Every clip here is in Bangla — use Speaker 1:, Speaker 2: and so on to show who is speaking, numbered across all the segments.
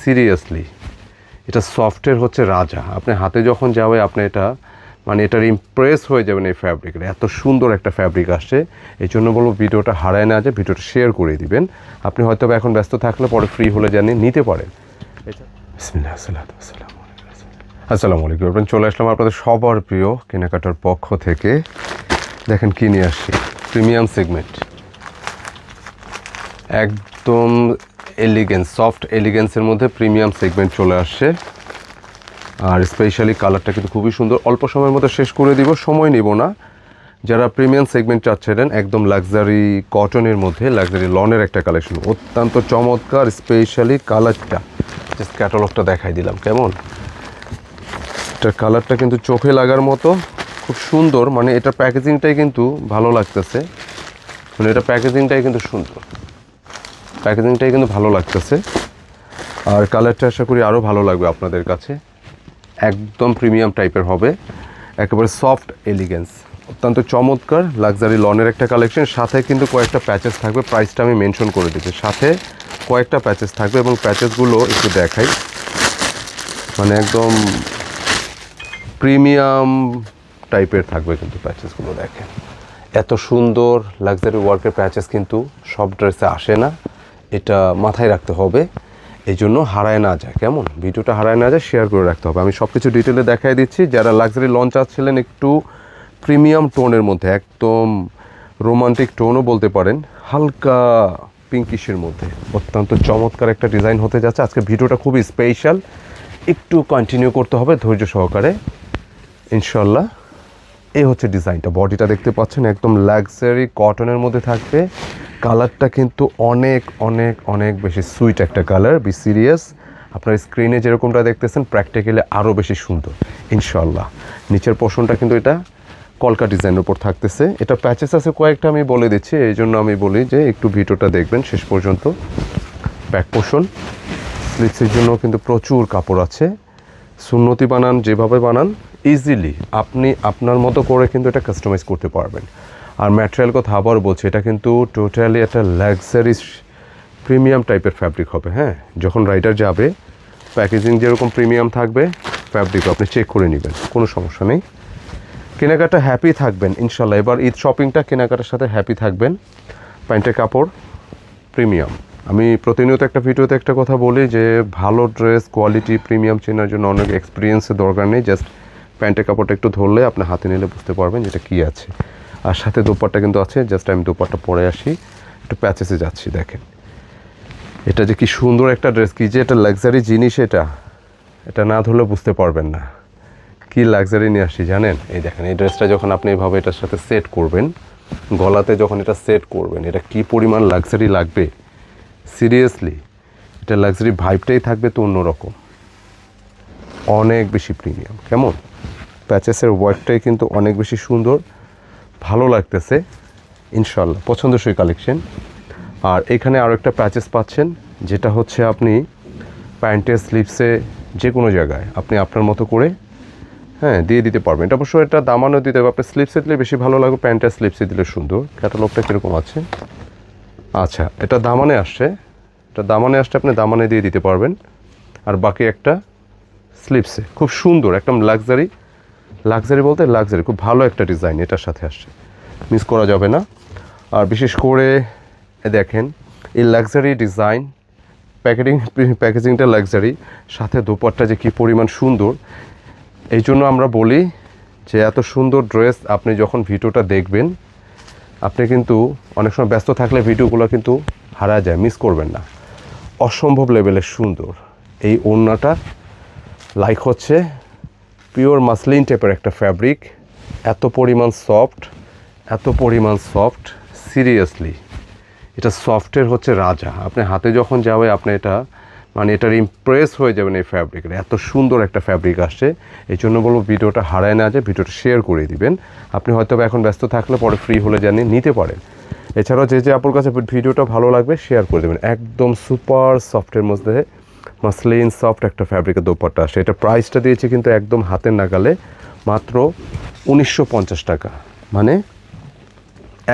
Speaker 1: সিরিয়াসলি এটা সফটের হচ্ছে রাজা। আপনি হাতে যখন যাবে আপনি এটা মানে এটার ইমপ্রেস হয়ে যাবেন এই ফ্যাব্রিকের। এত সুন্দর একটা ফ্যাব্রিক আসছে, এই জন্য বলবো ভিডিওটা হারায় না যায়, ভিডিওটা শেয়ার করে দিবেন। আপনি হয়তো এখন ব্যস্ত থাকলে পরে ফ্রি হলে জানিয়ে নিতে পারেন। বিসমিল্লাহ, আসসালাতু ওয়াসসালামু আলা রাসূলিল্লাহ। আসসালামু আলাইকুম। এখন চলে আসলাম আপনাদের সবার প্রিয় কেনাকাটার পক্ষ থেকে। দেখেন কি নিয়ে আসছি, প্রিমিয়াম সেগমেন্ট, একদম এলিগেন্স, সফট এলিগেন্সের মধ্যে প্রিমিয়াম সেগমেন্ট চলে আসছে। আর স্পেশালি কালারটা কিন্তু খুবই সুন্দর। অল্প সময়ের মধ্যে শেষ করে দিব, সময় নিব না। যারা প্রিমিয়াম সেগমেন্ট চাচ্ছিলেন একদম লাক্সারি কটনের মধ্যে, লাক্সারি লনের একটা কালেকশন, অত্যন্ত চমৎকার। স্পেশালি কালারটা, জাস্ট ক্যাটালগটা দেখাই দিলাম কেমন। এটার কালারটা কিন্তু চোখে লাগার মতো, খুব সুন্দর। মানে এটার প্যাকেজিংটাই কিন্তু ভালো লাগতেছে, মানে এটা প্যাকেজিংটাই কিন্তু সুন্দর, প্যাকেজিংটাই কিন্তু ভালো লাগতেছে। আর কালারটা আশা করি আরও ভালো লাগবে আপনাদের কাছে। একদম প্রিমিয়াম টাইপের হবে, একেবারে সফট এলিগেন্স, অত্যন্ত চমৎকার লাক্সারি লনের একটা কালেকশন। সাথে কিন্তু কয়েকটা প্যাচেস থাকবে, প্রাইসটা আমি মেনশন করে দিচ্ছি। সাথে কয়েকটা প্যাচেস থাকবে এবং প্যাচেসগুলো একটু দেখাই, মানে একদম প্রিমিয়াম টাইপের থাকবে কিন্তু প্যাচেসগুলো। দেখেন এত সুন্দর লাক্সারি ওয়ার্কের প্যাচেস কিন্তু সব ড্রেসে আসে না, এটা মাথায় রাখতে হবে। এই জন্য হারায় না যায়, কেমন ভিডিওটা হারায় না যায়, শেয়ার করে রাখতে হবে। আমি সব কিছু ডিটেলে দেখাই দিচ্ছি। যারা লাক্সারি লঞ্চ চাচ্ছিলেন একটু প্রিমিয়াম টোনের মধ্যে, একদম রোমান্টিক টোনও বলতে পারেন, হালকা পিঙ্কিশের মধ্যে অত্যন্ত চমৎকার একটা ডিজাইন হতে যাচ্ছে। আজকে ভিডিওটা খুবই স্পেশাল, একটু কন্টিনিউ করতে হবে ধৈর্য সহকারে ইনশাল্লাহ। এই হচ্ছে ডিজাইনটা, বডিটা দেখতে পাচ্ছেন একদম লাক্সারি কটনের মধ্যে থাকবে। কালারটা কিন্তু অনেক অনেক অনেক বেশি সুইট একটা কালার। বি সিরিয়াস, আপনার স্ক্রিনে যেরকমটা দেখতেছেন প্র্যাকটিক্যালি আরও বেশি সুন্দর ইনশাল্লাহ। নিচের পোর্শনটা কিন্তু এটা কলকা ডিজাইনের উপর থাকতেছে। এটা প্যাচেস আছে কয়েকটা, আমি বলে দিচ্ছি, এই জন্য আমি বলি যে একটু ভিডিওটা দেখবেন শেষ পর্যন্ত। ব্যাক পোর্শন, স্লিভসের জন্য কিন্তু প্রচুর কাপড় আছে। সুন্নতি বানান, যেভাবে বানান ইজিলি আপনি আপনার মতো করে কিন্তু এটা কাস্টমাইজ করতে পারবেন। আর ম্যাটেরিয়াল কথা আবার বলছি, এটা কিন্তু টোটালি একটা লাক্সারি প্রিমিয়াম টাইপের ফ্যাব্রিক হবে। হ্যাঁ, যখন রাইডার যাবে প্যাকেজিং যেরকম প্রিমিয়াম থাকবে, ফ্যাব্রিক আপনি চেক করে নেবেন, কোনো সমস্যা নেই। কেনাকাটা হ্যাপি থাকবেন ইনশাল্লাহ। এবার ঈদ শপিংটা কেনাকাটার সাথে হ্যাপি থাকবেন। প্যান্টের কাপড় প্রিমিয়াম। আমি প্রতিনিয়ত একটা ভিডিওতে একটা কথা বলি যে ভালো ড্রেস কোয়ালিটি প্রিমিয়াম চেনার জন্য অনেক এক্সপিরিয়েন্সের দরকার নেই, জাস্ট প্যান্টের কাপড়টা একটু ধরলে আপনি হাতে নিলে বুঝতে পারবেন যেটা কী আছে। আর সাথে দোপাট্টা কিন্তু আছে, জাস্ট আমি দোপাট্টা পরে আসি, একটু প্যাচেসে যাচ্ছি। দেখেন এটা যে কি সুন্দর একটা ড্রেস, কি যে এটা লাক্সারি জিনিস, এটা না ধরলে বুঝতে পারবেন না কি লাক্সারি নিয়ে আসছি জানেন। এই দেখেন এই ড্রেসটা যখন আপনি এভাবে এটার সাথে সেট করবেন, গলাতে যখন এটা সেট করবেন, এটা কি পরিমাণ লাক্সারি লাগবে সিরিয়াসলি। এটা লাক্সারি ভাইবটাই থাকবে তো অন্যরকম, অনেক বেশি প্রিমিয়াম। কেমন প্যাচেসের ওয়ার্কটাই কিন্তু অনেক বেশি সুন্দর, ভালো লাগতেছে ইনশাল্লাহ, পছন্দসই কালেকশন। আর এখানে আরও একটা প্যাচেস পাচ্ছেন, যেটা হচ্ছে আপনি প্যান্টের স্লিভসে যে কোনো জায়গায় আপনি আপনার মতো করে দিয়ে দিতে পারবেন। এটা অবশ্যই এটা দামানো দিতে হবে, আপনার স্লিপসে দিলে বেশি ভালো লাগবে, প্যান্টের স্লিপসে দিলে সুন্দর। ক্যাটালগটা কীরকম আছে, আচ্ছা এটা দামানে আসছে, এটা দামানে আসছে, আপনি দামানে দিয়ে দিতে পারবেন। আর বাকি একটা স্লিপসে, খুব সুন্দর একদম লাক্সারি, লাক্সারি বলতে লাক্সারি, খুব ভালো একটা ডিজাইন এটার সাথে আসছে, মিস করা যাবে না। আর বিশেষ করে দেখেন এই লাক্সারি ডিজাইন, প্যাকেজিংটা লাক্সারি, সাথে দোপাট্টা যে কী পরিমাণ সুন্দর। এই জন্য আমরা বলি যে এত সুন্দর ড্রেস আপনি যখন ভিডিওটা দেখবেন, আপনি কিন্তু অনেক সময় ব্যস্ত থাকলে ভিডিওগুলো কিন্তু হারা যায়, মিস করবেন না। অসম্ভব লেভেলের সুন্দর এই ওড়নাটা, লাইক হচ্ছে পিওর মাসলিন টাইপের একটা ফ্যাব্রিক, এত পরিমাণ সফট, এত পরিমাণ সফট, সিরিয়াসলি এটা সফটের হচ্ছে রাজা। আপনি হাতে যখন যাবে আপনি এটা মানে এটার ইমপ্রেস হয়ে যাবেন এই ফ্যাব্রিকের। এত সুন্দর একটা ফ্যাব্রিক আসছে, এই জন্য বলবো ভিডিওটা হারায় না যায়, ভিডিওটা শেয়ার করে দিবেন। আপনি হয়তো এখন ব্যস্ত থাকলে পরে ফ্রি হলে জানিয়ে নিতে পারেন। এছাড়াও যে আপুর কাছে ভিডিওটা ভালো লাগবে শেয়ার করে দেবেন। একদম সুপার সফটের মধ্যে মাসলিন সফট একটা ফ্যাব্রিকের দোপাট্টা আসে। এটা প্রাইসটা দিয়েছে কিন্তু একদম হাতের নাগালে, মাত্র 1950 টাকা, মানে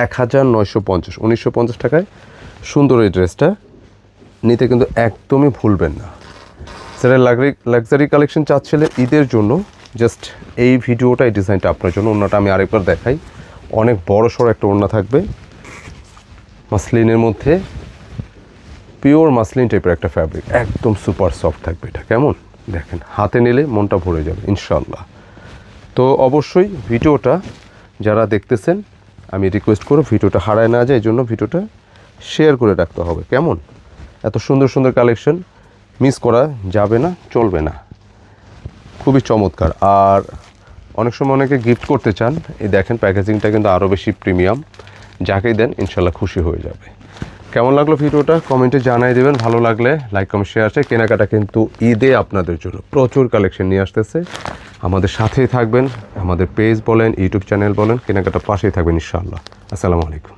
Speaker 1: 1950, 1950 টাকায় সুন্দর এই ড্রেসটা নিতে কিন্তু একদমই ভুলবেন না। যারা লাক্সারি কালেকশন চাচ্ছিলেন ঈদের জন্য জাস্ট এই ভিডিওটা এই ডিজাইনটা আপনার জন্য। ওড়নাটা আমি আরেকবার দেখাই, অনেক বড় সড়ো একটা ওড়না থাকবে মাসলিনের মধ্যে, পিওর মাসলিন টাইপের একটা ফ্যাব্রিক, একদম সুপার সফট থাকবে এটা। কেমন দেখেন, হাতে নিলে মনটা ভরে যাবে ইনশাল্লাহ। তো অবশ্যই ভিডিওটা যারা দেখতেছেন আমি রিকোয়েস্ট করব ভিডিওটা হারায় না যায়, এই জন্য ভিডিওটা শেয়ার করে রাখতে হবে। কেমন, এত সুন্দর সুন্দর কালেকশন মিস করা যাবে না, চলবে না, খুবই চমৎকার। আর অনেক সময় অনেকে গিফট করতে চান, এই দেখেন প্যাকেজিংটা কিন্তু আরও বেশি প্রিমিয়াম, যাকেই দেন ইনশাল্লাহ খুশি হয়ে যাবে। কেমন লাগলো ভিডিওটা কমেন্টে জানাই দেবেন, ভালো লাগলে লাইক কমেন্ট শেয়ার আছে। কেনাকাটা কিন্তু ঈদে আপনাদের জন্য প্রচুর কালেকশন নিয়ে আসতেছে, আমাদের সাথেই থাকবেন, আমাদের পেজ বলেন ইউটিউব চ্যানেল বলেন, কেনাকাটা পাশেই থাকবেন ইনশাআল্লাহ। আসসালামু আলাইকুম।